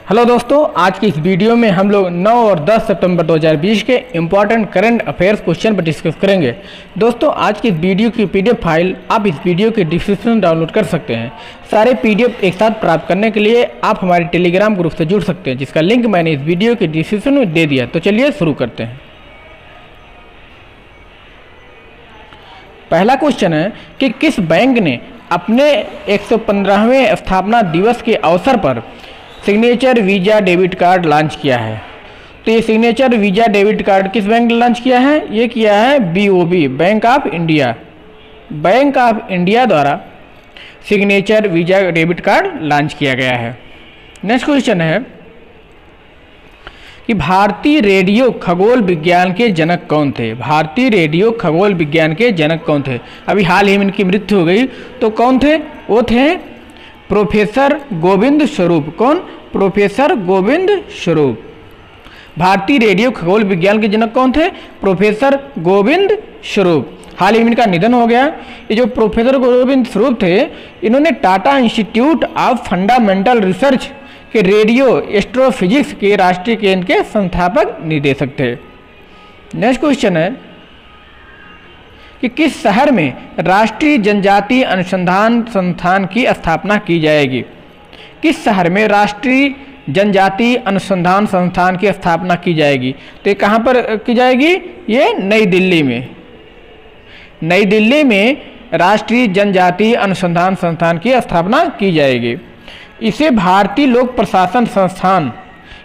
Hello दोस्तों, आज की इस वीडियो में हम लोग 9 और 10 सितंबर 2020 के इम्पॉर्टेंट करंट अफेयर्स क्वेश्चन पर डिस्कस करेंगे। दोस्तों, आज की इस वीडियो की पीडीएफ फाइल आप इस वीडियो के डिस्क्रिप्शन में डाउनलोड कर सकते हैं। सारे पीडीएफ एक साथ प्राप्त करने के लिए आप हमारे टेलीग्राम ग्रुप से जुड़ सकते हैं, जिसका लिंक मैंने इस वीडियो के डिस्क्रिप्शन में दे दिया। तो चलिए शुरू करते हैं। पहला क्वेश्चन है कि किस बैंक ने अपने 115वें स्थापना दिवस के अवसर पर signature visa debit card launch किया है। तो ये सिग्नेचर वीज़ा डेबिट कार्ड किस बैंक ने लॉन्च किया है? ये किया है BOB, bank of India. Bank of India द्वारा signature visa debit card launch किया गया है। नेक्स्ट क्वेश्चन है कि भारतीय रेडियो खगोल विज्ञान के जनक कौन थे? भारतीय रेडियो खगोल विज्ञान के जनक कौन थे? अभी हाल ही में इनकी मृत्यु हो गई, तो कौन थे? वो थे प्रोफेसर गोविंद स्वरूप। कौन? प्रोफेसर गोविंद स्वरूप। भारतीय रेडियो खगोल विज्ञान के जनक कौन थे? प्रोफेसर गोविंद स्वरूप। हाल ही में इनका निधन हो गया। ये जो प्रोफेसर गोविंद स्वरूप थे, इन्होंने Tata institute of fundamental research के रेडियो एस्ट्रोफिजिक्स के राष्ट्रीय केंद्र के संस्थापक निदेशक थे। नेक्स्ट क्वेश्चन है कि किस शहर में राष्ट्रीय जनजातीय अनुसंधान संस्थान की स्थापना की जाएगी? किस शहर में राष्ट्रीय जनजातीय अनुसंधान संस्थान की स्थापना की जाएगी? तो ये कहाँ पर की जाएगी? ये नई दिल्ली में। नई दिल्ली में राष्ट्रीय जनजातीय अनुसंधान संस्थान की स्थापना की जाएगी। इसे भारतीय लोक प्रशासन संस्थान,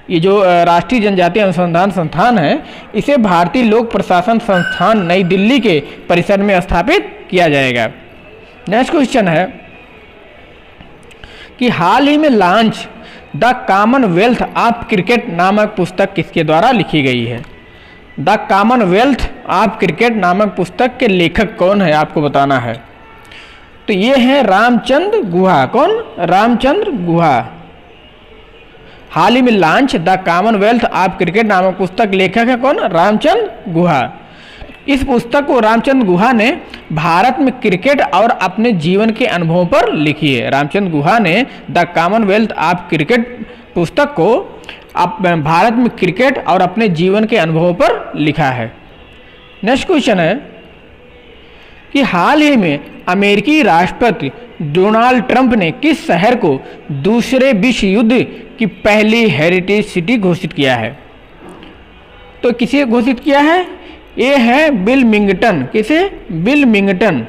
ये जो राष्ट्रीय जनजातीय अनुसंधान संस्थान है, इसे भारतीय लोक प्रशासन संस्थान नई दिल्ली के परिसर में स्थापित किया जाएगा। नेक्स्ट क्वेश्चन है कि हाल ही में launch the Commonwealth of cricket नामक पुस्तक किसके द्वारा लिखी गई है? द कॉमनवेल्थ ऑफ क्रिकेट नामक पुस्तक के लेखक कौन है, आपको बताना है। तो ये है रामचंद्र गुहा। कौन? रामचंद्र गुहा। हाल ही में launch the Commonwealth of cricket नामक पुस्तक लेखक है कौन? रामचंद्र गुहा। इस पुस्तक को रामचंद्र गुहा ने भारत में क्रिकेट और अपने जीवन के अनुभवों पर लिखी है। रामचंद्र गुहा ने द कॉमनवेल्थ ऑफ क्रिकेट पुस्तक को भारत में क्रिकेट और अपने जीवन के अनुभवों पर लिखा है। नेक्स्ट क्वेश्चन है कि हाल ही में अमेरिकी राष्ट्रपति डोनाल्ड ट्रंप ने किस शहर को दूसरे विश्व युद्ध की पहली हेरिटेज सिटी घोषित किया है? तो किसे घोषित किया है? ये है विल्मिंगटन। किसे? विल्मिंगटन।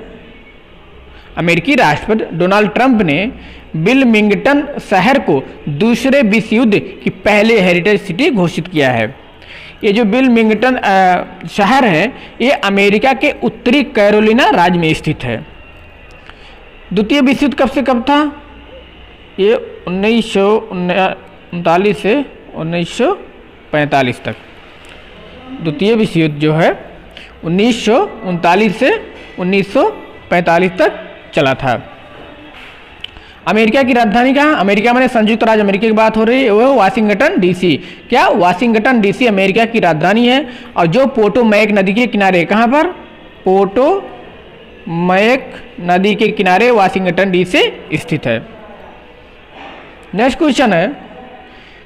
अमेरिकी राष्ट्रपति डोनाल्ड ट्रंप ने विल्मिंगटन शहर को दूसरे विश्व युद्ध की पहली हेरिटेज सिटी घोषित किया है। ये जो विल्मिंगटन शहर है, ये अमेरिका के उत्तरी कैरोलिना राज्य में स्थित है। द्वितीय विश्व युद्ध कब से कब था? ये 1939 से 1945 तक। द्वितीय विश्व युद्ध जो है 1939 से 1945 तक चला था। अमेरिका की राजधानी कहाँ? अमेरिका में संयुक्त राज्य अमेरिका की बात हो रही है, वो है वाशिंगटन डीसी। क्या? वाशिंगटन डीसी अमेरिका की राजधानी है। और जो पोटोमैक नदी के किनारे, कहाँ पर? पोटोमैक नदी के किनारे वाशिंगटन डीसी स्थित है। नेक्स्ट क्वेश्चन है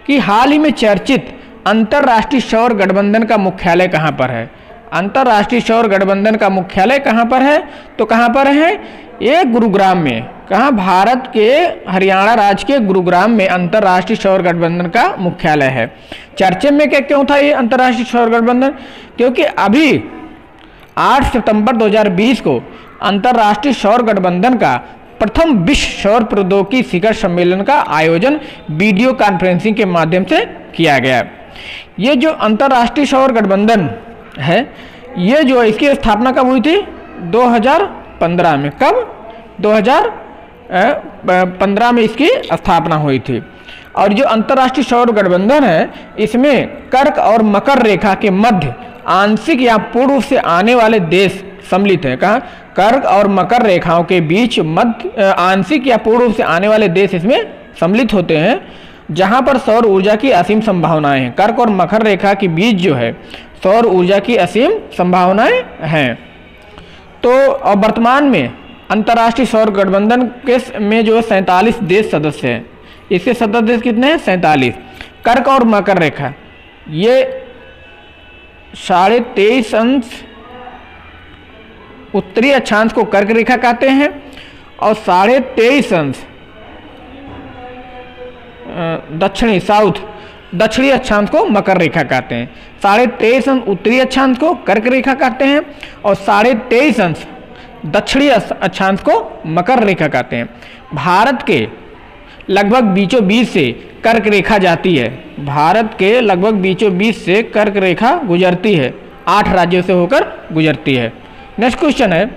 कि हाल ही में चर्चित अंतर्राष्ट्रीय सौर गठबंधन का मुख्यालय कहाँ पर है? अंतर्राष्ट्रीय सौर गठबंधन का मुख्यालय कहाँ पर है? तो कहाँ पर है? ये गुरुग्राम में। कहाँ? भारत के हरियाणा राज्य के गुरुग्राम में अंतर्राष्ट्रीय सौर गठबंधन का मुख्यालय है। चर्चे में क्या क्यों था ये अंतर्राष्ट्रीय सौर गठबंधन? क्योंकि अभी 8 सितंबर 2020 को अंतर्राष्ट्रीय सौर गठबंधन का प्रथम विश्व सौर प्रौद्योगिकी शिखर सम्मेलन का आयोजन वीडियो कॉन्फ्रेंसिंग के माध्यम से किया गया। ये जो अंतर्राष्ट्रीय सौर गठबंधन है, ये जो इसकी स्थापना कब हुई थी? 2015 में। कब? 2015 में इसकी स्थापना हुई थी। और जो अंतर्राष्ट्रीय सौर गठबंधन है, इसमें कर्क और मकर रेखा के मध्य आंशिक या पूर्व से आने वाले देश सम्मिलित है। कहाँ? कर्क और मकर रेखाओं के बीच मध्य आंशिक या पूर्व से आने वाले देश इसमें सम्मिलित होते हैं, जहां पर सौर ऊर्जा की असीम संभावनाएं हैं। कर्क और मकर रेखा के बीच जो है सौर ऊर्जा की असीम संभावनाएं हैं। तो वर्तमान में अंतर्राष्ट्रीय सौर गठबंधन के में जो 47 देश सदस्य हैं। इसके सदस्य देश कितने हैं? 47। कर्क और मकर रेखा, ये 23.5 अंश उत्तरी अक्षांश को कर्क रेखा कहते हैं और 23.5 अंश दक्षिणी अक्षांश को मकर रेखा कहते हैं। 23.5 अंश उत्तरी अक्षांश को कर्क रेखा कहते हैं और 23.5 अंश दक्षिणी अक्षांश को मकर रेखा कहते हैं। भारत के लगभग बीचों बीच से कर्क रेखा जाती है। भारत के लगभग बीचों बीच से कर्क रेखा गुजरती है, 8 राज्यों से होकर गुजरती है। नेक्स्ट क्वेश्चन है,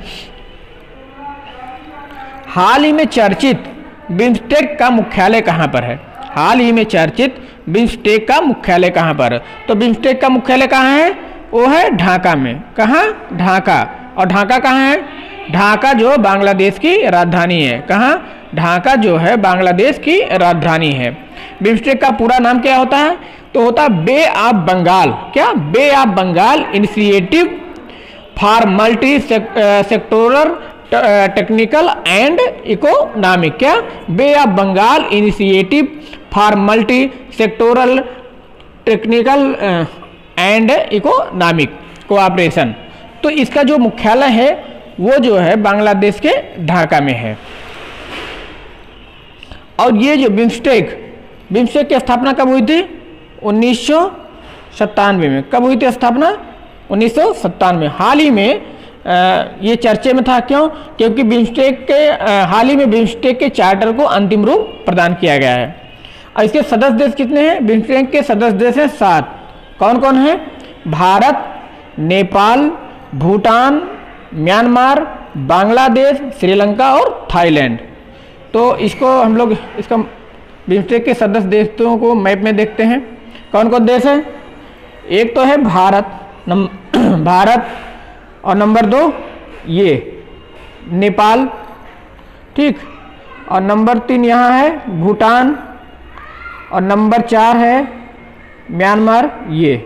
हाल ही में चर्चित बिम्स्टेक का मुख्यालय कहाँ पर है? हाल ही में चर्चित बिम्स्टेक का मुख्यालय कहाँ पर है? तो बिम्स्टेक का मुख्यालय कहाँ है? वो है ढाका में। कहाँ? ढाका। और ढाका कहाँ है? ढाका जो बांग्लादेश की राजधानी है। कहाँ? ढाका जो है बांग्लादेश की राजधानी है। बिम्स्टेक का पूरा नाम क्या होता है? तो होता है बे ऑफ बंगाल। क्या? Bay of Bengal initiative for multi sectoral technical and economic. क्या? Bay of Bengal initiative for multi sectoral technical and economic cooperation. तो इसका जो मुख्यालय है वो जो है बांग्लादेश के ढाका में है। और ये जो बिम्स्टेक की स्थापना कब हुई थी? 1997 में। कब हुई थी स्थापना? 1997। हाल ही में ये चर्चे में था। क्यों? क्योंकि हाल ही में बिम्स्टेक के चार्टर को अंतिम रूप प्रदान किया गया है। और इसके सदस्य देश कितने हैं? बिम्स्टेक के सदस्य देश हैं 7। कौन कौन है? भारत, नेपाल, भूटान, म्यांमार, बांग्लादेश, श्रीलंका और थाईलैंड। तो इसको हम लोग इसका बिम्स्टेक के सदस्य देशों को मैप में देखते हैं। कौन कौन देश है? एक तो है भारत और नंबर 2 ये नेपाल, ठीक, और नंबर 3 यहाँ है भूटान और नंबर 4 है म्यांमार। ये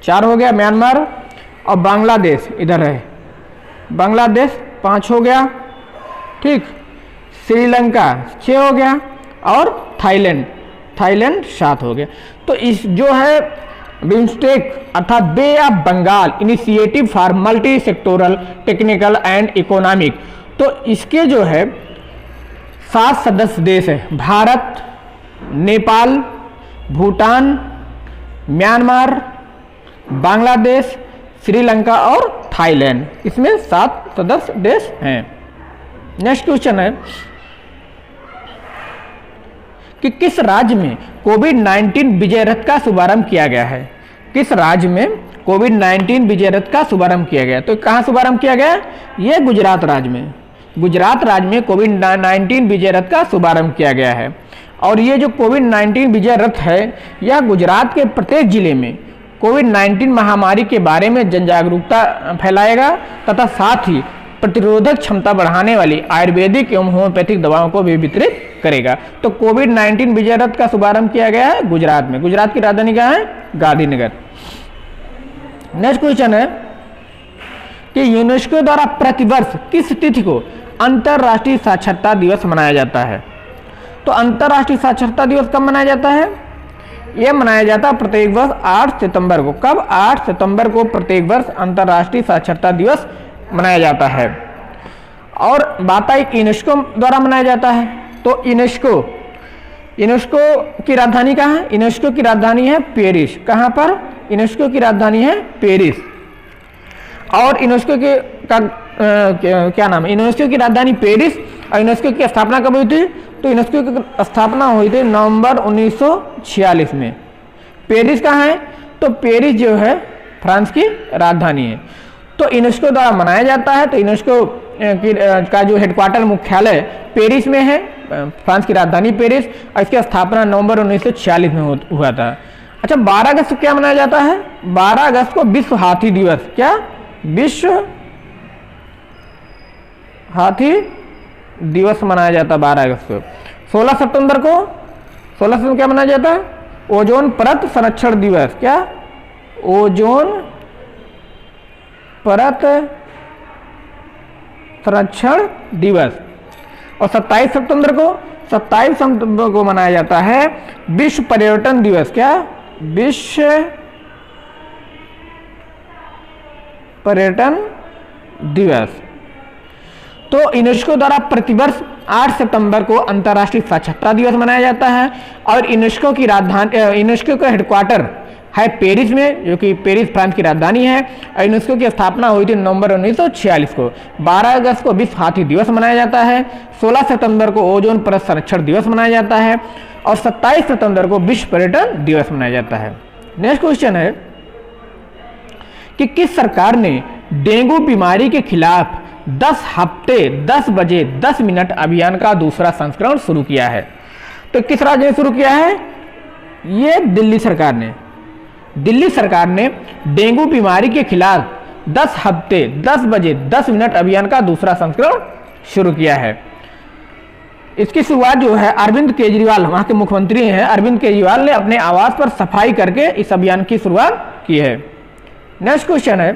4 हो गया म्यांमार। और बांग्लादेश इधर है, बांग्लादेश 5 हो गया, ठीक, श्रीलंका 6 हो गया और थाईलैंड 7 हो गया। तो इस जो है बिम्स्टेक अर्थात bay of Bengal initiative for multi sectoral technical and economic, तो इसके जो है 7 सदस्य देश है। भारत, नेपाल, भूटान, म्यांमार, बांग्लादेश, श्रीलंका और थाईलैंड। इसमें 7 सदस्य देश हैं। नेक्स्ट क्वेश्चन है कि किस राज्य में कोविड-19 विजय रथ का शुभारंभ किया गया है? किस राज्य में कोविड-19 विजय रथ का शुभारंभ किया गया? तो कहाँ शुभारंभ किया गया? ये गुजरात राज्य में। गुजरात राज्य में कोविड-19 विजय रथ का शुभारंभ किया गया है। और ये जो कोविड-19 विजय रथ है यह गुजरात के प्रत्येक जिले में कोविड-19 महामारी के बारे में जन जागरूकता फैलाएगा तथा साथ ही प्रतिरोधक क्षमता बढ़ाने वाली आयुर्वेदिक एवं होम्योपैथिक दवाओं को भी वितरित करेगा। तो कोविड-19 विजय रथ का शुभारंभ किया गया है गुजरात में। गुजरात की राजधानी क्या है? गांधीनगर। नेक्स्ट क्वेश्चन है कि यूनेस्को द्वारा प्रतिवर्ष किस तिथि को अंतर्राष्ट्रीय साक्षरता दिवस मनाया जाता है? तो अंतर्राष्ट्रीय साक्षरता दिवस कब मनाया जाता है? यह मनाया जाता है प्रत्येक वर्ष 8 सितंबर को। कब? 8 सितंबर को प्रत्येक वर्ष अंतर्राष्ट्रीय साक्षरता दिवस मनाया जाता है। और बात आई यूनेस्को द्वारा मनाया जाता है। तो यूनेस्को की राजधानी कहाँ है? यूनेस्को की राजधानी है पेरिस। कहाँ पर? यूनेस्को की राजधानी है पेरिस। और यूनेस्को के क्या नाम है? यूनेस्को की राजधानी पेरिस। और यूनेस्को की स्थापना कब हुई थी? तो यूनेस्को की स्थापना हुई थी नवंबर 1946 में। पेरिस कहाँ है? तो पेरिस जो है फ्रांस की राजधानी है। तो यूनेस्को द्वारा मनाया जाता है। तो यूनेस्को का जो हेडक्वार्टर मुख्यालय पेरिस में है, फ्रांस की राजधानी पेरिस। और इसकी स्थापना नवंबर 1946 में हुआ था। अच्छा, 12 अगस्त को क्या मनाया जाता है? 12 अगस्त को विश्व हाथी दिवस। क्या? विश्व हाथी दिवस मनाया जाता है 12 अगस्त को। 16 सितंबर को क्या मनाया जाता है? ओजोन परत संरक्षण दिवस। क्या? ओजोन परत संरक्षण दिवस। और 27 सितंबर को मनाया जाता है विश्व पर्यटन दिवस। क्या? विश्व पर्यटन दिवस। तो यूनेस्को द्वारा प्रतिवर्ष 8 सितंबर को अंतर्राष्ट्रीय साक्षरता दिवस मनाया जाता है और यूनेस्को की राजधानी, यूनेस्को का हेडक्वार्टर है पेरिस में, जो कि पेरिस फ्रांस की राजधानी है। और यूनेस्को की स्थापना हुई थी नवंबर 1946 को। 12 अगस्त को विश्व हाथी दिवस मनाया जाता है। 16 सितंबर को ओजोन परत संरक्षण दिवस मनाया जाता है और 27 सितंबर को विश्व पर्यटन दिवस मनाया जाता है। नेक्स्ट क्वेश्चन है कि किस सरकार ने डेंगू बीमारी के खिलाफ 10 हफ्ते 10 बजे 10 मिनट अभियान का दूसरा संस्करण शुरू किया है? तो किस राज्य ने शुरू किया है? ये दिल्ली सरकार ने। दिल्ली सरकार ने डेंगू बीमारी के खिलाफ 10 हफ्ते 10 बजे 10 मिनट अभियान का दूसरा संस्करण शुरू किया है। इसकी शुरुआत जो है अरविंद केजरीवाल, वहां के मुख्यमंत्री हैं, अरविंद केजरीवाल ने अपने आवास पर सफाई करके इस अभियान की शुरुआत की है। नेक्स्ट क्वेश्चन है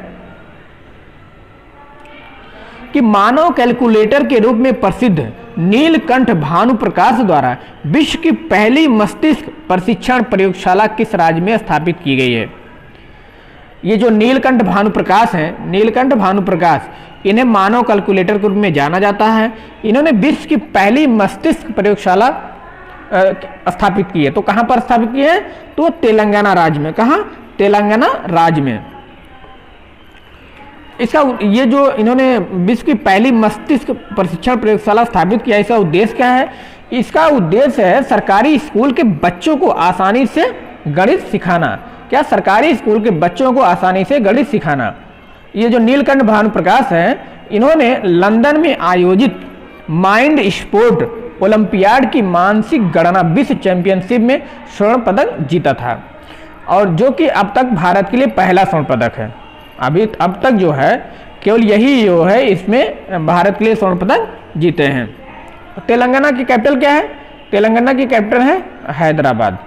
कि मानव कैलकुलेटर के रूप में प्रसिद्ध नीलकंठ भानुप्रकाश द्वारा विश्व की पहली मस्तिष्क प्रशिक्षण प्रयोगशाला किस राज्य में स्थापित की गई है? ये जो नीलकंठ भानुप्रकाश हैं, नीलकंठ भानुप्रकाश, इन्हें मानव कैलकुलेटर के रूप में जाना जाता है। इन्होंने विश्व की पहली मस्तिष्क प्रयोगशाला स्थापित की है। तो कहां पर स्थापित की है? तो तेलंगाना राज्य में। कहां? तेलंगाना राज्य में। इसका ये जो इन्होंने विश्व की पहली मस्तिष्क प्रशिक्षण प्रयोगशाला स्थापित किया, इसका उद्देश्य क्या है? इसका उद्देश्य है सरकारी स्कूल के बच्चों को आसानी से गणित सिखाना। क्या? सरकारी स्कूल के बच्चों को आसानी से गणित सिखाना। ये जो नीलकंठ भानुप्रकाश हैं, इन्होंने लंदन में आयोजित माइंड स्पोर्ट ओलंपियाड की मानसिक गणना विश्व चैंपियनशिप में स्वर्ण पदक जीता था, और जो कि अब तक भारत के लिए पहला स्वर्ण पदक है। अब तक जो है केवल यही जो है इसमें भारत के लिए स्वर्ण पदक जीते हैं। तेलंगाना की कैपिटल क्या है? तेलंगाना की कैपिटल है हैदराबाद।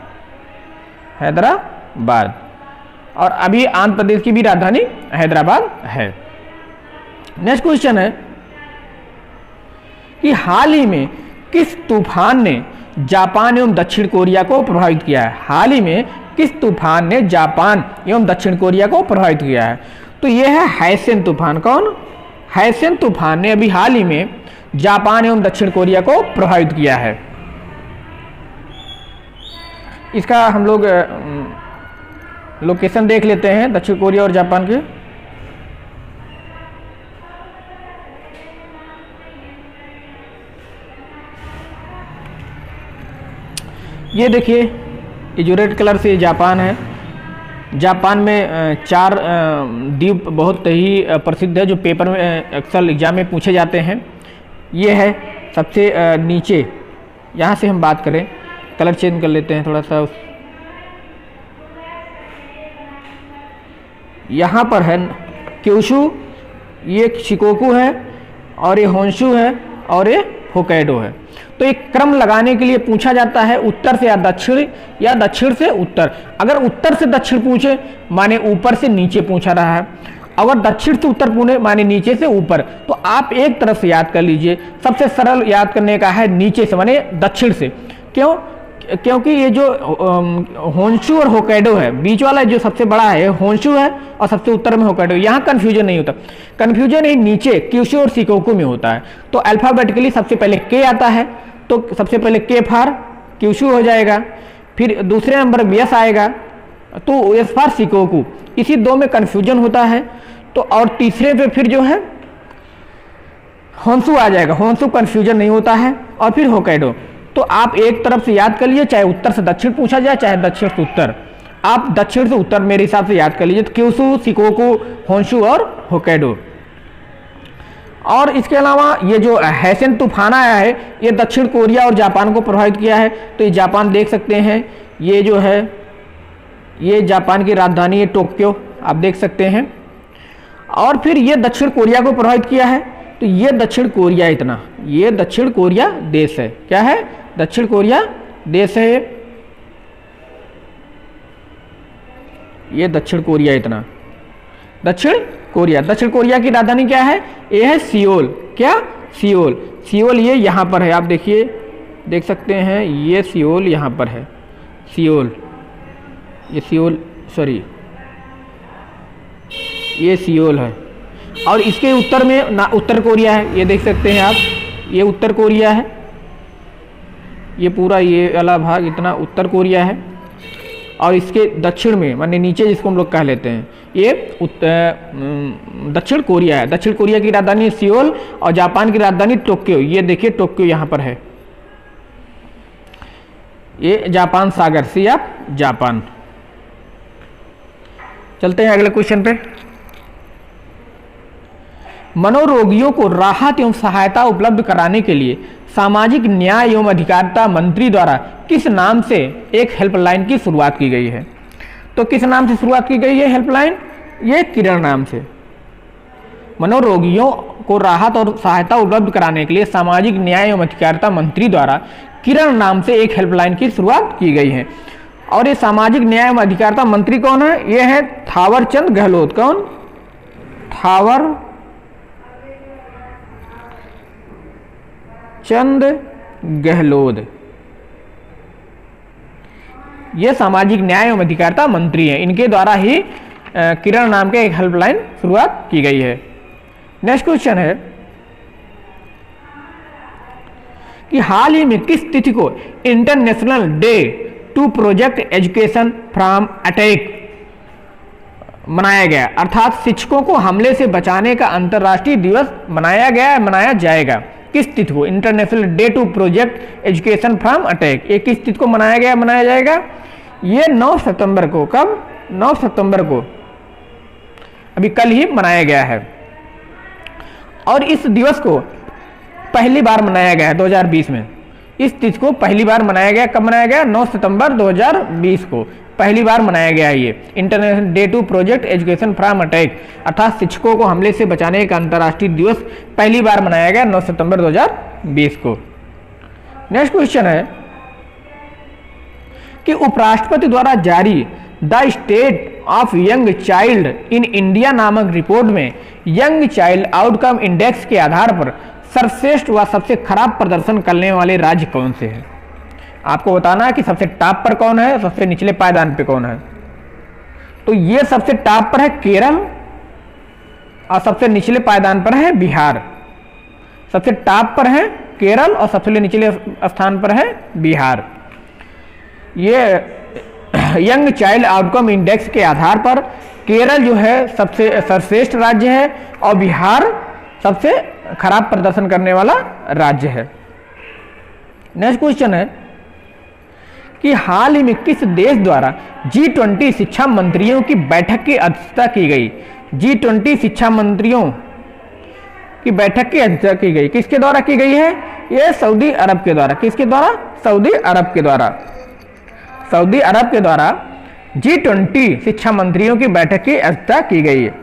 हैदराबाद। और अभी आंध्र प्रदेश की भी राजधानी हैदराबाद है। नेक्स्ट क्वेश्चन है कि हाल ही में किस तूफान ने जापान एवं दक्षिण कोरिया को प्रभावित किया है? हाल ही में किस तूफान ने जापान एवं दक्षिण कोरिया को प्रभावित किया है? तो यह है हैसियन तूफान। कौन? हैसियन तूफान ने अभी हाल ही में जापान एवं दक्षिण कोरिया को प्रभावित किया है। इसका हम लोग लोकेशन देख लेते हैं दक्षिण कोरिया और जापान के। ये देखिए, ये जो रेड कलर से जापान है। जापान में 4 द्वीप बहुत ही प्रसिद्ध है, जो पेपर में अक्सर एग्जाम में पूछे जाते हैं। ये है सबसे नीचे। यहाँ से हम बात करें, कलर चेंज कर लेते हैं थोड़ा सा। यहाँ पर है क्यूशु, ये शिकोकू है, और ये होन्शु है, और ये होक्काइडो है। तो एक क्रम लगाने के लिए पूछा जाता है उत्तर से या दक्षिण से उत्तर। अगर उत्तर से दक्षिण पूछे माने ऊपर से नीचे पूछा रहा है, अगर दक्षिण से उत्तर पूछे माने नीचे से ऊपर। तो आप एक तरफ से याद कर लीजिए। सबसे सरल याद करने का है नीचे से, माने दक्षिण से। क्यों? क्योंकि ये जो होन्शु और होक्काइडो है, बीच वाला जो सबसे बड़ा है होन्शु है और सबसे उत्तर में होक्काइडो। यहाँ कन्फ्यूजन नहीं होता। कन्फ्यूजन ही नीचे क्यूशु और शिकोकू में होता है। तो अल्फाबेटिकली सबसे पहले के आता है, तो सबसे पहले के फॉर क्यूशु हो जाएगा, फिर दूसरे नंबर में यस आएगा, तो एस फॉर शिकोकू। इसी 2 में कन्फ्यूजन होता है। तो और तीसरे पे फिर जो है होन्शु आ जाएगा। होन्शु कन्फ्यूजन नहीं होता है। और फिर होक्काइडो। तो आप एक तरफ से याद कर लीजिए, चाहे उत्तर से दक्षिण पूछा जाए चाहे दक्षिण से उत्तर। आप दक्षिण से उत्तर मेरे हिसाब से याद कर लीजिए, क्यूशु, शिकोकू, होन्शु और होक्काइडो। और इसके अलावा ये जो हैसियन तूफान आया है, ये दक्षिण कोरिया और जापान को प्रभावित किया है। तो ये जापान देख सकते हैं, ये जो है ये जापान की राजधानी है टोक्यो, आप देख सकते हैं। और फिर ये दक्षिण कोरिया को प्रभावित किया है। तो ये दक्षिण कोरिया इतना, ये दक्षिण कोरिया देश है। क्या है? दक्षिण कोरिया देश है। ये दक्षिण कोरिया इतना, दक्षिण कोरिया की राजधानी क्या है? ये है सियोल। क्या? सियोल। सियोल ये यहाँ पर है, आप देखिए, देख सकते हैं, ये सियोल यहाँ पर है, सियोल, ये सियोल, सॉरी ये सियोल है। और इसके उत्तर में ना उत्तर कोरिया है, ये देख सकते हैं आप, ये उत्तर कोरिया है, ये पूरा ये वाला भाग इतना उत्तर कोरिया है। और इसके दक्षिण में, माने नीचे जिसको हम लोग कह लेते हैं, ये दक्षिण कोरिया है। दक्षिण कोरिया की राजधानी सियोल और जापान की राजधानी टोक्यो। ये देखिए टोक्यो यहाँ पर है, ये जापान सागर सी आप जापान। चलते हैं अगले क्वेश्चन पे। मनोरोगियों को राहत एवं सहायता उपलब्ध कराने के लिए सामाजिक न्याय एवं अधिकारिता मंत्री द्वारा किस नाम से एक हेल्पलाइन की शुरुआत की गई है? तो किस नाम से शुरुआत की गई है हेल्पलाइन? ये किरण नाम से। मनोरोगियों को राहत और सहायता उपलब्ध कराने के लिए सामाजिक न्याय एवं अधिकारिता मंत्री द्वारा किरण नाम से एक हेल्पलाइन की शुरुआत की गई है। और ये सामाजिक न्याय एवं अधिकारिता मंत्री कौन है? ये है थावर चंद गहलोत। कौन? थावर चंद गहलोत। ये सामाजिक न्याय एवं अधिकारिता मंत्री हैं, इनके द्वारा ही किरण नाम के एक हेल्पलाइन शुरुआत की गई है। नेक्स्ट क्वेश्चन है कि हाल ही में किस तिथि को international day to protect education from attack मनाया गया, अर्थात शिक्षकों को हमले से बचाने का अंतर्राष्ट्रीय दिवस मनाया गया, मनाया जाएगा। किस तिथि को? International day to protect education from attack. ये किस तिथि को मनाया गया, मनाया जाएगा? ये 9 सितंबर को। कब? 9 सितंबर को, अभी कल ही मनाया गया है। और इस दिवस को पहली बार मनाया गया है 2020 में। इस तिथि को पहली बार मनाया गया। कब मनाया गया? 9 सितंबर 2020 को पहली बार मनाया गया है। ये international day to protect education from attack, अर्थात शिक्षकों को हमले से बचाने का अंतर्राष्ट्रीय दिवस पहली बार मनाया गया 9 सितंबर 2020 को। नेक्स्ट क्वेश्चन है कि उपराष्ट्रपति द्वारा जारी the state of young child in India नामक रिपोर्ट में यंग चाइल्ड आउटकम इंडेक्स के आधार पर सर्वश्रेष्ठ व सबसे खराब प्रदर्शन करने वाले राज्य कौन से हैं? आपको बताना है कि सबसे टॉप पर कौन है, सबसे निचले पायदान पे कौन है। तो ये सबसे टॉप पर है केरल और सबसे निचले पायदान पर है बिहार। सबसे टॉप पर है केरल और सबसे निचले स्थान पर है बिहार। ये यंग चाइल्ड आउटकम इंडेक्स के आधार पर केरल जो है सबसे सर्वश्रेष्ठ राज्य है और बिहार सबसे खराब प्रदर्शन करने वाला राज्य है। नेक्स्ट क्वेश्चन है कि हाल ही में किस देश द्वारा G20 शिक्षा मंत्रियों की बैठक की अध्यक्षता की गई? G20 शिक्षा मंत्रियों की बैठक की अध्यक्षता की गई, किसके द्वारा की गई है? ये सऊदी अरब के द्वारा। किसके द्वारा? सऊदी अरब के द्वारा। सऊदी अरब के द्वारा G20 शिक्षा मंत्रियों की बैठक की अध्यक्षता की गई है।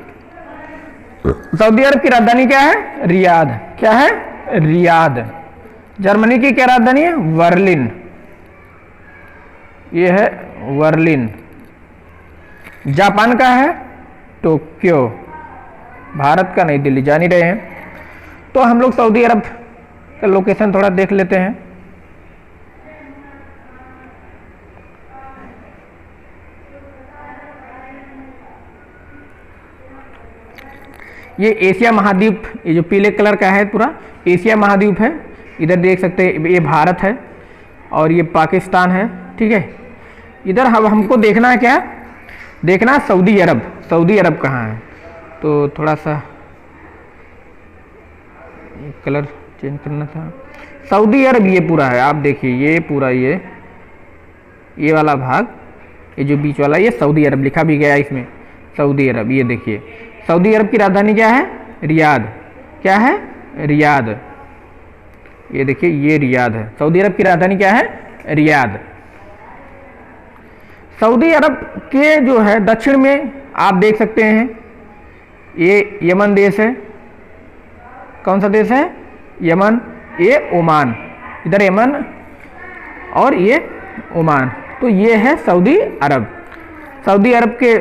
सऊदी अरब की राजधानी क्या है? रियाद। क्या है? रियाद। जर्मनी की क्या राजधानी है? बर्लिन। ये है बर्लिन। जापान का है टोक्यो। भारत का नई दिल्ली। जान ही रहे हैं। तो हम लोग सऊदी अरब का लोकेशन थोड़ा देख लेते हैं। ये एशिया महाद्वीप, ये जो पीले कलर का है पूरा एशिया महाद्वीप है। इधर देख सकते हैं ये भारत है और ये पाकिस्तान है। ठीक है, इधर हमको देखना है, क्या देखना है? सऊदी अरब। सऊदी अरब कहाँ है? तो थोड़ा सा कलर चेंज करना था। सऊदी अरब ये पूरा है, आप देखिए ये पूरा ये वाला भाग, ये जो बीच वाला, ये सऊदी अरब लिखा भी गया है इसमें। सऊदी अरब, ये देखिए सऊदी अरब की राजधानी क्या है? रियाद। क्या है? रियाद। ये देखिए ये रियाद है। सऊदी अरब की राजधानी क्या है? रियाद। सऊदी अरब के जो है दक्षिण में आप देख सकते हैं ये यमन देश है। कौन सा देश है? यमन। ये ओमान, इधर यमन और ये ओमान। तो ये है सऊदी अरब। सऊदी अरब के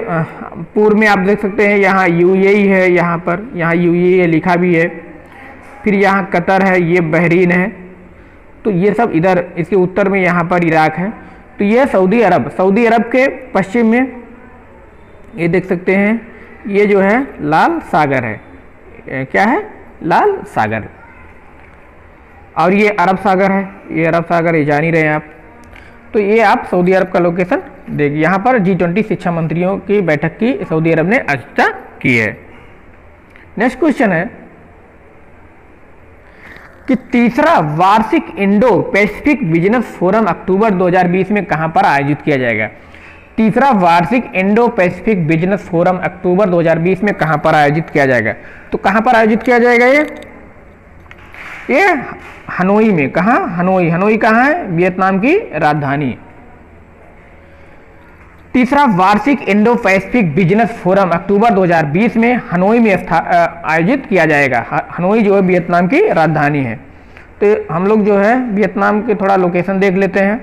पूर्व में आप देख सकते हैं यहाँ यूएई है, यहाँ पर यहाँ यूएई लिखा भी है। फिर यहाँ कतर है, ये बहरीन है, तो ये सब इधर इसके उत्तर में यहाँ पर इराक है। तो ये सऊदी अरब, सऊदी अरब के पश्चिम में ये देख सकते हैं, ये जो है लाल सागर है, क्या है, लाल सागर। और ये अरब सागर है, ये अरब सागर, ये जान ही रहे हैं आप। तो ये आप सऊदी अरब का लोकेशन देखिए। यहाँ पर G20 शिक्षा मंत्रियों की बैठक की सऊदी अरब ने अध्यक्षता की है। नेक्स्ट क्वेश्चन है कि तीसरा वार्षिक इंडो पैसिफिक बिजनेस फोरम अक्टूबर 2020 में कहां पर आयोजित किया जाएगा? तीसरा वार्षिक इंडो पैसिफिक बिजनेस फोरम अक्टूबर 2020 में कहां पर आयोजित किया जाएगा? तो कहां पर आयोजित किया जाएगा? ये हनोई में। कहां? हनोई। हनोई कहां है? वियतनाम की राजधानी। तीसरा वार्षिक इंडो पैसिफिक बिजनेस फोरम अक्टूबर 2020 में हनोई में आयोजित किया जाएगा। हनोई जो है वियतनाम की राजधानी है। तो हम लोग जो है वियतनाम के थोड़ा लोकेशन देख लेते हैं।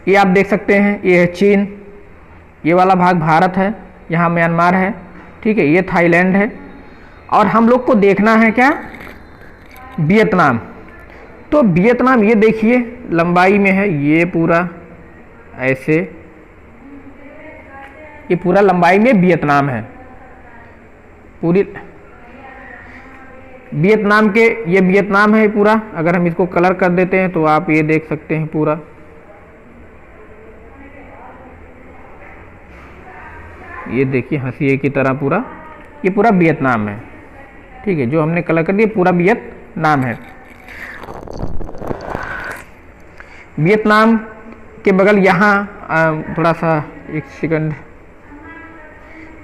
ये आप देख सकते हैं, ये है चीन, ये वाला भाग भारत है, यहाँ म्यांमार है, ठीक है, ये थाईलैंड है। और हम लोग को देखना है क्या? वियतनाम। तो वियतनाम ये देखिए लंबाई में है, ये पूरा ऐसे, ये पूरा लंबाई में वियतनाम है, पूरी वियतनाम के, ये वियतनाम है पूरा। अगर हम इसको कलर कर देते हैं तो आप ये देख सकते हैं पूरा, ये देखिए हंसिए की तरह पूरा, ये पूरा वियतनाम है, ठीक है। जो हमने कलर कर दिया पूरा वियतनाम है। वियतनाम के बगल यहाँ थोड़ा सा, एक सेकंड,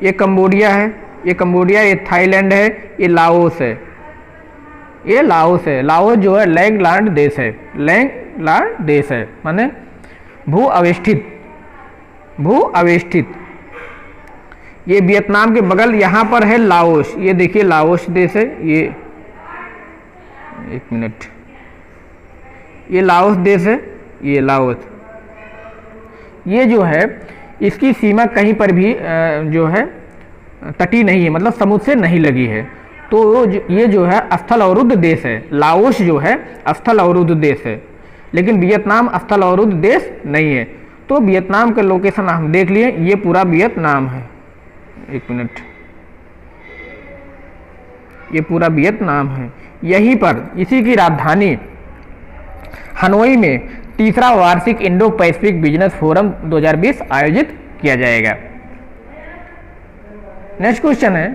ये कंबोडिया है, ये कंबोडिया, ये थाईलैंड है, ये लाओस है, ये लाओस है। लाओस जो है लैंडलॉर्ड देश है, लैंडलॉर्ड देश है, माने भू अवेष्टित, भू अवेष्टित। ये वियतनाम के बगल यहाँ पर है लाओस, ये देखिए लाओस देश है, ये एक मिनट, ये लाओस देश है, ये लाओस। ये जो है इसकी सीमा कहीं पर भी जो है तटीय नहीं है, मतलब समुद्र से नहीं लगी है। तो ये जो है स्थल अवरुद्ध देश है। लाओस जो है स्थल अवरुद्ध देश है, लेकिन वियतनाम स्थल अवरुद्ध देश नहीं है। तो वियतनाम का लोकेशन हम देख लिए, ये पूरा वियतनाम है, एक मिनट, ये पूरा वियतनाम है। यहीं पर इसी की राजधानी हनोई में तीसरा वार्षिक इंडो पैसिफिक बिजनेस फोरम 2020 आयोजित किया जाएगा। नेक्स्ट क्वेश्चन है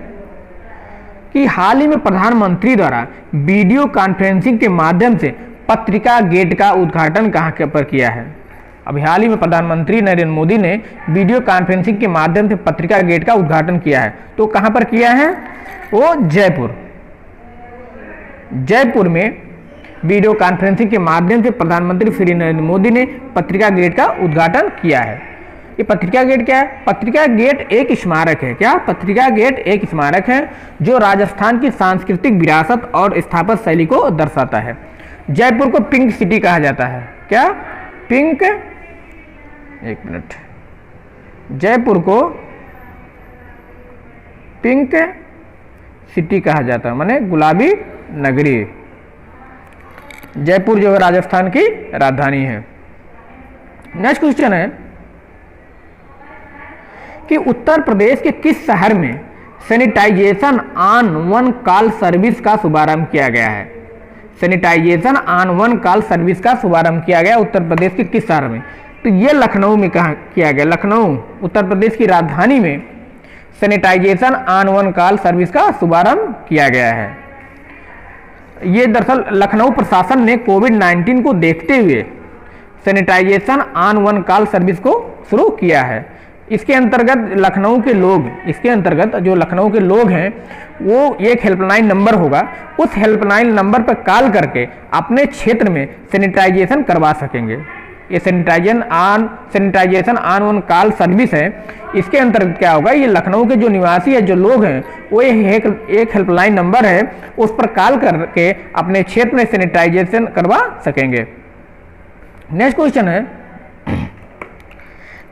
कि हाल ही में प्रधानमंत्री द्वारा वीडियो कॉन्फ्रेंसिंग के माध्यम से पत्रिका गेट का उद्घाटन कहां पर किया है? अभी हाल ही में प्रधानमंत्री नरेंद्र मोदी ने वीडियो कॉन्फ्रेंसिंग के माध्यम से पत्रिका गेट का उद्घाटन किया है। तो कहां पर किया है? वो जयपुर, जयपुर में वीडियो कॉन्फ्रेंसिंग के माध्यम से प्रधानमंत्री श्री नरेंद्र मोदी ने पत्रिका गेट का उद्घाटन किया है। ये पत्रिका गेट क्या है? पत्रिका गेट एक स्मारक है। क्या? पत्रिका गेट एक स्मारक है जो राजस्थान की सांस्कृतिक विरासत और स्थापत्य शैली को दर्शाता है। जयपुर को पिंक सिटी कहा जाता है। क्या? पिंक, एक मिनट, जयपुर को पिंक सिटी कहा जाता है, माने गुलाबी नगरी। जयपुर जो है राजस्थान की राजधानी है। नेक्स्ट क्वेश्चन है कि उत्तर प्रदेश के किस शहर में sanitization on one call service का शुभारंभ किया गया है? Sanitization on one call service का शुभारंभ किया गया उत्तर प्रदेश के किस शहर में? तो ये लखनऊ में कहा किया गया। लखनऊ उत्तर प्रदेश की राजधानी में sanitization on one call service का शुभारंभ किया गया है। ये दरअसल लखनऊ प्रशासन ने कोविड-19 को देखते हुए sanitization on one call service को शुरू किया है। इसके अंतर्गत लखनऊ के लोग, इसके अंतर्गत जो लखनऊ के लोग हैं वो एक हेल्पलाइन नंबर होगा, उस हेल्पलाइन नंबर पर कॉल करके अपने क्षेत्र में सैनिटाइजेशन करवा सकेंगे। ये sanitization on one call service है। इसके अंतर्गत क्या होगा, ये लखनऊ के जो निवासी है, जो लोग हैं, वो एक हेल्पलाइन नंबर है, उस पर कॉल करके अपने क्षेत्र में सैनिटाइजेशन करवा सकेंगे। नेक्स्ट क्वेश्चन है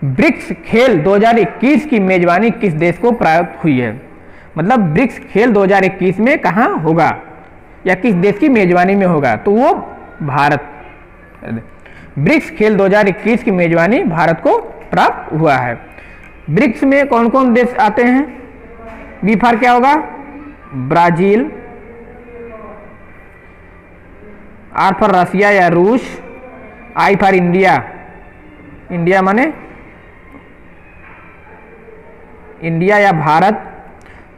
ब्रिक्स खेल 2021 की मेजबानी किस देश को प्राप्त हुई है? मतलब ब्रिक्स खेल 2021 में कहाँ होगा या किस देश की मेजबानी में होगा, तो वो भारत। ब्रिक्स खेल 2021 की मेजबानी भारत को प्राप्त हुआ है। ब्रिक्स में कौन कौन देश आते हैं? बी फॉर क्या होगा? ब्राजील, आर फॉर रसिया या रूस, आई फॉर इंडिया, इंडिया माने इंडिया या भारत,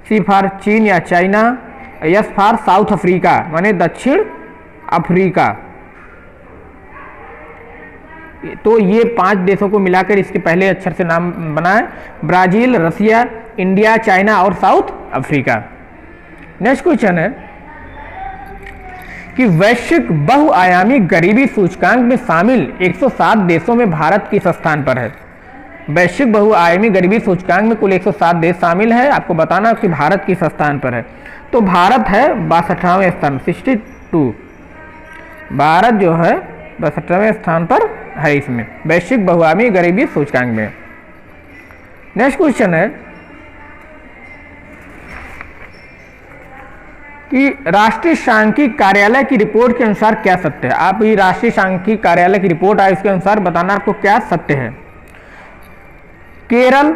सी फॉर चीन या China, S for south Africa माने दक्षिण अफ्रीका। तो ये 5 देशों को मिलाकर इसके पहले अक्षर से नाम बना है, ब्राजील, रसिया, इंडिया, चाइना और साउथ अफ्रीका। नेक्स्ट क्वेश्चन है कि वैश्विक बहुआयामी गरीबी सूचकांक में शामिल 107 देशों में भारत किस स्थान पर है? वैश्विक बहुआयामी गरीबी सूचकांक में कुल 107 देश शामिल है, आपको बताना कि भारत किस स्थान पर है। तो भारत है 62वें स्थान, 62। भारत जो है 62वें स्थान पर है इसमें वैश्विक बहुआयामी गरीबी सूचकांक में। नेक्स्ट क्वेश्चन है कि राष्ट्रीय सांख्यिकी कार्यालय की रिपोर्ट के अनुसार क्या सत्य है? आप ये राष्ट्रीय सांख्यिकी कार्यालय की रिपोर्ट है, इसके अनुसार बताना आपको क्या सत्य है। केरल,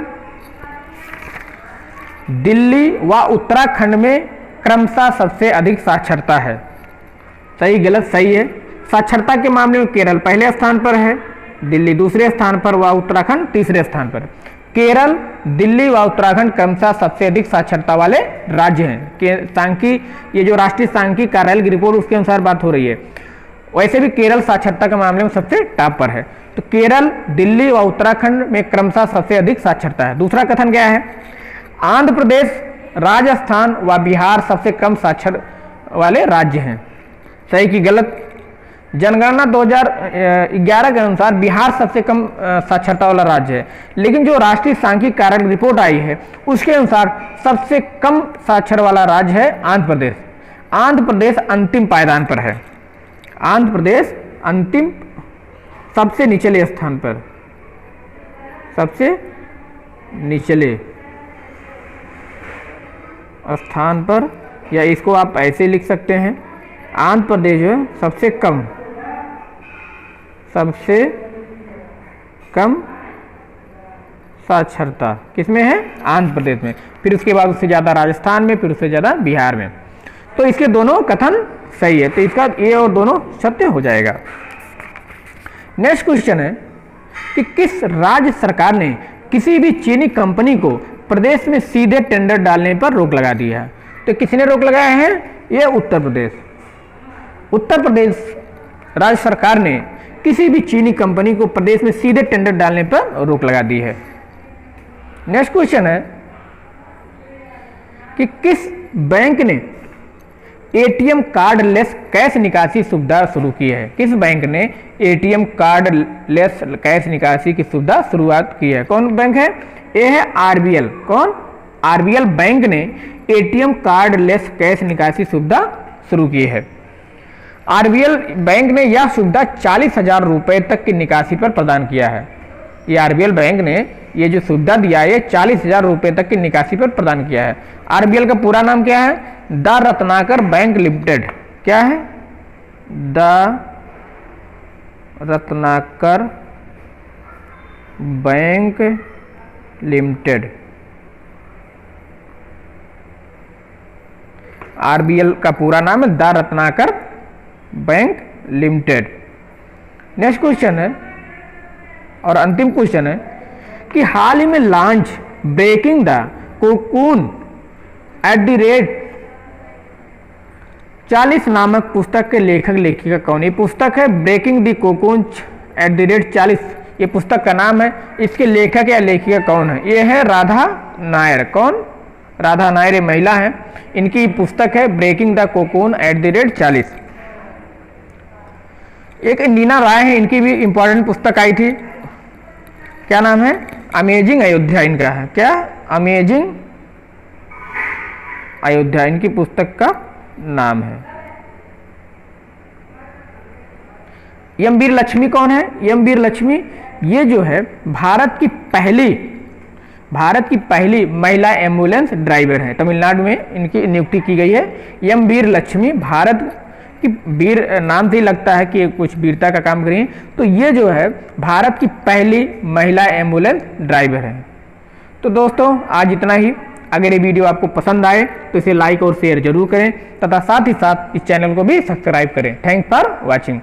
दिल्ली व उत्तराखंड में क्रमशः सबसे अधिक साक्षरता है। सही गलत? सही है। साक्षरता के मामले में केरल पहले स्थान पर है, दिल्ली दूसरे स्थान पर व उत्तराखंड तीसरे स्थान पर। केरल, दिल्ली व उत्तराखंड क्रमशः सबसे अधिक साक्षरता वाले राज्य हैं। सांख्यिकी, ये जो राष्ट्रीय सांख्यिकी कार्यालय की रिपोर्ट उसके अनुसार बात हो रही है। वैसे भी केरल साक्षरता के मामले में सबसे टॉप पर है। तो केरल, दिल्ली व उत्तराखंड में क्रमशः सबसे अधिक साक्षरता है। दूसरा कथन क्या है? आंध्र प्रदेश, राजस्थान व बिहार सबसे कम साक्षर वाले राज्य हैं। सही कि गलत? जनगणना 2011 के अनुसार बिहार सबसे कम साक्षरता वाला राज्य है, लेकिन जो राष्ट्रीय सांख्यिकी कार्यालय की रिपोर्ट आई है उसके अनुसार सबसे कम साक्षर वाला राज्य है आंध्र प्रदेश। आंध्र प्रदेश अंतिम पायदान पर है। आंध्र प्रदेश अंतिम सबसे निचले स्थान पर, सबसे निचले स्थान पर, या इसको आप ऐसे लिख सकते हैं, आंध्र प्रदेश जो है सबसे कम साक्षरता किसमें है? आंध्र प्रदेश में। फिर उसके बाद उससे ज़्यादा राजस्थान में, फिर उससे ज़्यादा बिहार में। तो इसके दोनों कथन सही है, तो इसका ये और दोनों सत्य हो जाएगा। नेक्स्ट क्वेश्चन है कि किस राज्य सरकार ने किसी भी चीनी कंपनी को प्रदेश में सीधे टेंडर डालने पर रोक लगा दी है? तो किसने रोक लगाया है? ये उत्तर प्रदेश। उत्तर प्रदेश राज्य सरकार ने किसी भी चीनी कंपनी को प्रदेश में सीधे टेंडर डालने पर रोक लगा दी है। नेक्स्ट क्वेश्चन है कि किस बैंक ने एटीएम कार्डलेस कैश निकासी सुविधा शुरू की है? किस बैंक ने एटीएम कार्डलेस कैश निकासी की सुविधा शुरुआत की है? कौन बैंक है? ये है आरबीएल। कौन? आरबीएल बैंक ने एटीएम कार्डलेस कैश निकासी सुविधा शुरू की है। आरबीएल बैंक ने यह सुविधा 40,000 रुपये तक की निकासी पर प्रदान किया है। ये आरबीएल बैंक ने ये जो सुविधा दिया है 40,000 रुपये तक की निकासी पर प्रदान किया है। आरबीएल का पूरा नाम क्या है? The Ratnakar bank limited. क्या है? The Ratnakar bank limited. RBL का पूरा नाम है the Ratnakar bank limited. Next question है और अंतिम क्वेश्चन है कि हाल ही में लॉन्च ब्रेकिंग द कोकून @40 नामक पुस्तक के लेखक लेखिका कौन? ये पुस्तक है ब्रेकिंग द कोकून @40। ये पुस्तक का नाम है। इसके लेखक या लेखिका कौन है? ये है राधा नायर। कौन? राधा नायर ये महिला है। इनकी पुस्तक है ब्रेकिंग द कोकून @40। एक नीना राय है, इनकी भी इंपॉर्टेंट पुस्तक आई थी। क्या नाम है? अमेजिंग अयोध्या इनका है। क्या? अमेजिंग अयोध्या इनकी पुस्तक का नाम है। एम वीर लक्ष्मी कौन है? एम वीर लक्ष्मी ये जो है भारत की पहली भारत की पहली महिला एम्बुलेंस ड्राइवर हैं। तमिलनाडु में इनकी नियुक्ति की गई है। एम वीर लक्ष्मी, भारत की वीर नाम से ही लगता है कि कुछ वीरता का काम करें, तो ये जो है भारत की पहली महिला एम्बुलेंस ड्राइवर है। तो दोस्तों आज इतना ही। अगर ये वीडियो आपको पसंद आए तो इसे लाइक और शेयर जरूर करें तथा साथ ही साथ इस चैनल को भी सब्सक्राइब करें। Thanks for watching.